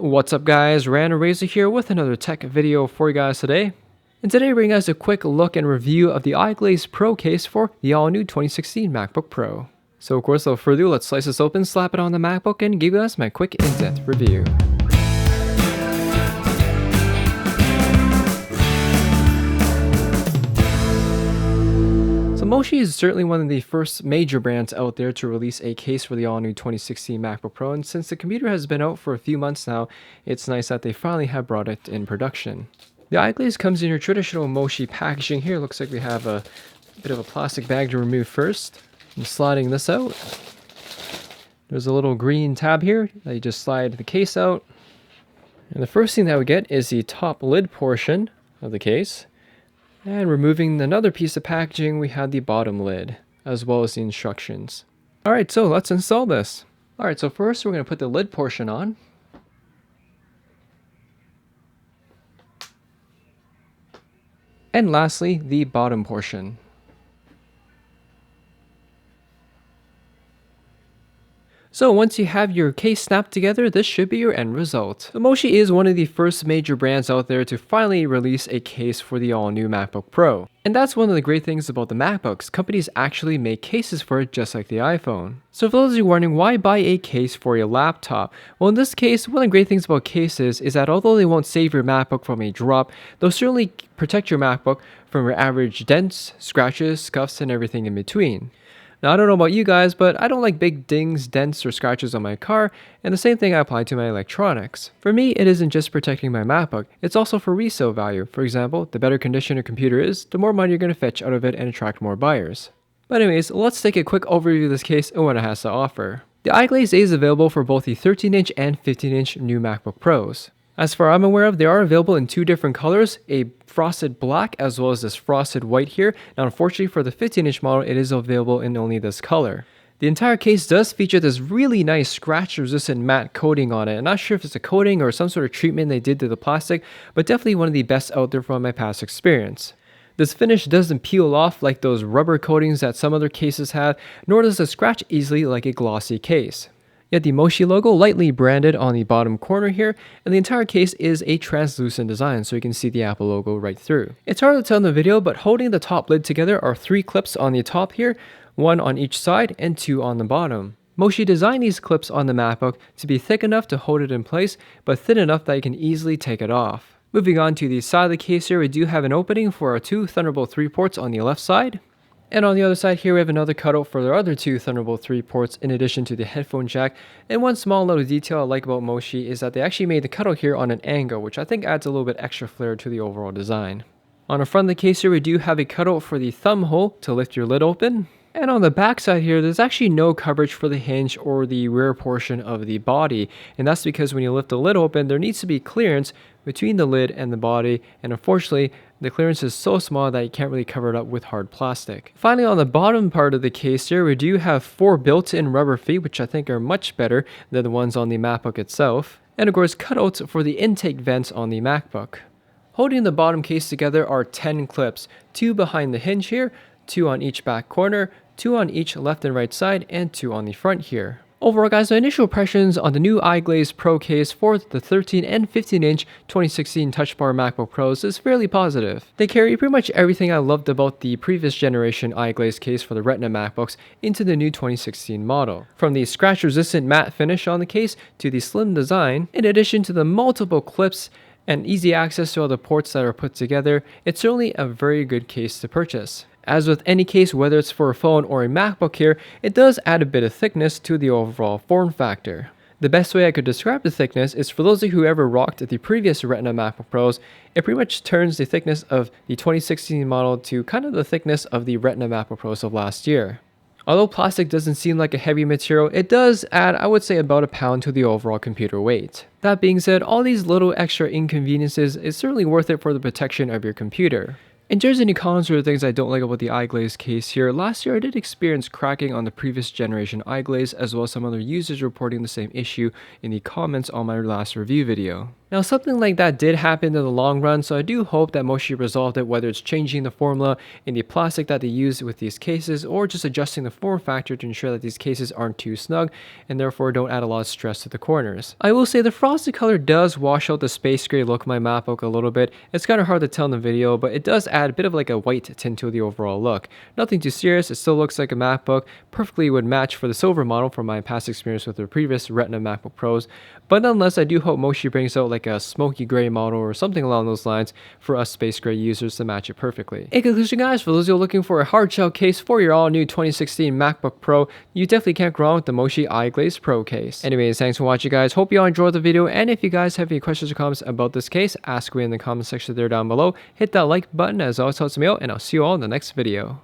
What's up guys, Random Razor here with another tech video for you guys today. And today we're bringing us a quick look and review of the iGlaze Pro case for the all-new 2016 MacBook Pro. So of course, without further ado, let's slice this open, slap it on the MacBook, and give you guys my quick in-depth review. So Moshi is certainly one of the first major brands out there to release a case for the all-new 2016 MacBook Pro, and since the computer has been out for a few months now, it's nice that they finally have brought it in production. The iGlaze comes in your traditional Moshi packaging here. Looks like we have a bit of a plastic bag to remove first. I'm sliding this out. There's a little green tab here that you just slide the case out. And the first thing that we get is the top lid portion of the case. And removing another piece of packaging, we have the bottom lid, as well as the instructions. Alright, so let's install this. Alright, so first we're going to put the lid portion on. And lastly, the bottom portion. So once you have your case snapped together, this should be your end result. So Moshi is one of the first major brands out there to finally release a case for the all-new MacBook Pro. And that's one of the great things about the MacBooks. Companies actually make cases for it just like the iPhone. So for those of you wondering, why buy a case for your laptop? Well, in this case, one of the great things about cases is that although they won't save your MacBook from a drop, they'll certainly protect your MacBook from your average dents, scratches, scuffs, and everything in between. Now, I don't know about you guys, but I don't like big dings, dents, or scratches on my car, and the same thing I apply to my electronics. For me, it isn't just protecting my MacBook, it's also for resale value. For example, the better condition your computer is, the more money you're going to fetch out of it and attract more buyers. But anyways, let's take a quick overview of this case and what it has to offer. The iGlaze is available for both the 13-inch and 15-inch new MacBook Pros. As far as I'm aware of, they are available in two different colors, a frosted black as well as this frosted white here. Now unfortunately for the 15-inch model, it is available in only this color. The entire case does feature this really nice scratch resistant matte coating on it. I'm not sure if it's a coating or some sort of treatment they did to the plastic, but definitely one of the best out there from my past experience. This finish doesn't peel off like those rubber coatings that some other cases have, nor does it scratch easily like a glossy case. Yet the Moshi logo lightly branded on the bottom corner here, and the entire case is a translucent design so you can see the Apple logo right through. It's hard to tell in the video, but holding the top lid together are 3 clips on the top here, 1 on each side and 2 on the bottom. Moshi designed these clips on the MacBook to be thick enough to hold it in place, but thin enough that you can easily take it off. Moving on to the side of the case here, we do have an opening for our 2 Thunderbolt 3 ports on the left side. And on the other side here, we have another cutout for the other 2 Thunderbolt 3 ports in addition to the headphone jack. And one small little detail I like about Moshi is that they actually made the cutout here on an angle, which I think adds a little bit extra flair to the overall design. On the front of the case here, we do have a cutout for the thumb hole to lift your lid open. And on the back side here, there's actually no coverage for the hinge or the rear portion of the body. And that's because when you lift the lid open, there needs to be clearance between the lid and the body. And unfortunately, the clearance is so small that you can't really cover it up with hard plastic. Finally, on the bottom part of the case here, we do have 4 built-in rubber feet, which I think are much better than the ones on the MacBook itself. And of course, cutouts for the intake vents on the MacBook. Holding the bottom case together are 10 clips, 2 behind the hinge here, 2 on each back corner, 2 on each left and right side, and 2 on the front here. Overall guys, my initial impressions on the new iGlaze Pro case for the 13 and 15-inch 2016 Touch Bar MacBook Pros is fairly positive. They carry pretty much everything I loved about the previous generation iGlaze case for the Retina MacBooks into the new 2016 model. From the scratch-resistant matte finish on the case to the slim design, in addition to the multiple clips and easy access to all the ports that are put together, it's certainly a very good case to purchase. As with any case, whether it's for a phone or a MacBook here, it does add a bit of thickness to the overall form factor. The best way I could describe the thickness is for those of you who ever rocked the previous Retina MacBook Pros, it pretty much turns the thickness of the 2016 model to kind of the thickness of the Retina MacBook Pros of last year. Although plastic doesn't seem like a heavy material, it does add, I would say, about a pound to the overall computer weight. That being said, all these little extra inconveniences is certainly worth it for the protection of your computer. In terms of any cons or things I don't like about the iGlaze case here, last year I did experience cracking on the previous generation iGlaze, as well as some other users reporting the same issue in the comments on my last review video. Now, something like that did happen in the long run, so I do hope that Moshi resolved it, whether it's changing the formula in the plastic that they use with these cases, or just adjusting the form factor to ensure that these cases aren't too snug, and therefore don't add a lot of stress to the corners. I will say the frosted color does wash out the space gray look of my MacBook a little bit. It's kind of hard to tell in the video, but it does add a bit of like a white tint to the overall look. Nothing too serious, it still looks like a MacBook, perfectly would match for the silver model from my past experience with the previous Retina MacBook Pros, but nonetheless, I do hope Moshi brings out like a smoky gray model or something along those lines for us space gray users to match it perfectly. In conclusion, guys, for those of you looking for a hard shell case for your all new 2016 MacBook Pro, you definitely can't go wrong with the Moshi iGlaze Pro case. Anyways, thanks for watching, guys. Hope you all enjoyed the video, and if you guys have any questions or comments about this case, ask away in the comment section there down below. Hit that like button, as always helps me out, and I'll see you all in the next video.